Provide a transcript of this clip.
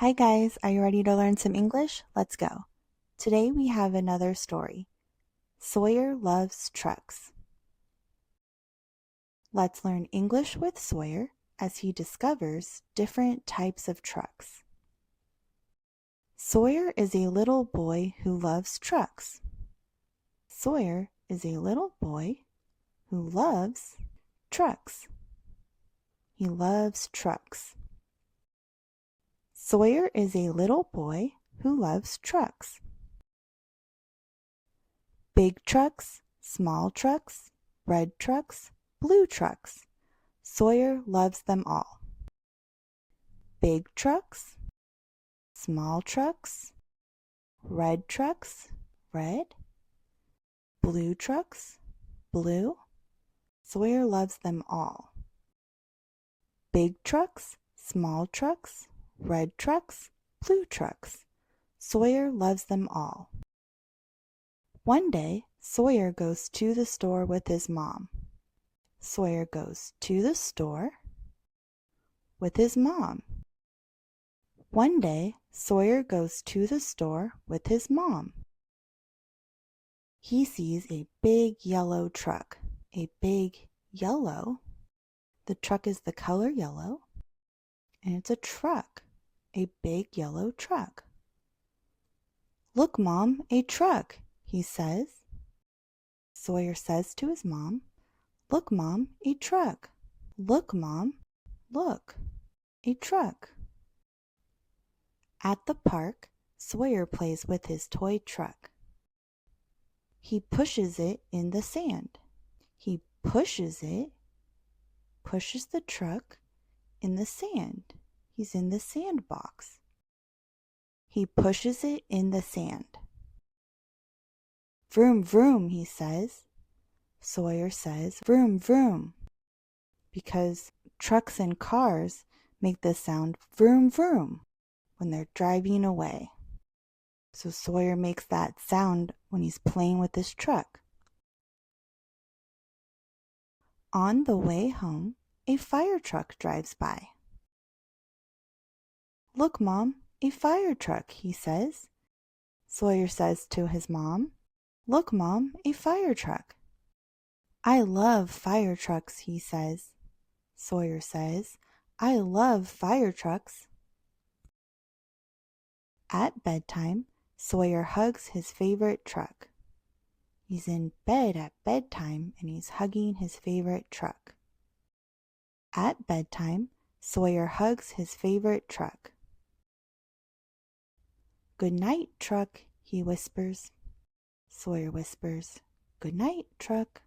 Hi guys, are you ready to learn some English? Let's go. Today we have another story. Sawyer loves trucks. Let's learn English with Sawyer as he discovers different types of trucks. Sawyer is a little boy who loves trucks. Sawyer is a little boy who loves trucks. He loves trucks. Sawyer is a little boy who loves trucks. Big trucks, small trucks, red trucks, blue trucks. Sawyer loves them all. Big trucks, small trucks, red trucks, red, blue trucks, blue. Sawyer loves them all. Big trucks, small trucks, red trucks, blue trucks. Sawyer loves them all. One day, Sawyer goes to the store with his mom. Sawyer goes to the store with his mom. One day, Sawyer goes to the store with his mom. He sees a big yellow truck. A big yellow. The truck is the color yellow, and it's a truck. A big yellow truck. "Look, Mom, a truck," he says. Sawyer says to his mom, "Look, Mom, a truck." "Look, Mom, look, a truck." At the park, Sawyer plays with his toy truck. He pushes it in the sand. He pushes the truck in the sand. He's in the sandbox. He pushes it in the sand. "Vroom, vroom," he says. Sawyer says, "Vroom, vroom," because trucks and cars make the sound vroom, vroom when they're driving away. So Sawyer makes that sound when he's playing with his truck. On the way home, a fire truck drives by. "Look, Mom, a fire truck," he says. Sawyer says to his mom, "Look, Mom, a fire truck." "I love fire trucks," he says. Sawyer says, "I love fire trucks." At bedtime, Sawyer hugs his favorite truck. He's in bed at bedtime and he's hugging his favorite truck. At bedtime, Sawyer hugs his favorite truck. "Good night, truck," he whispers. Sawyer whispers, "Good night, truck."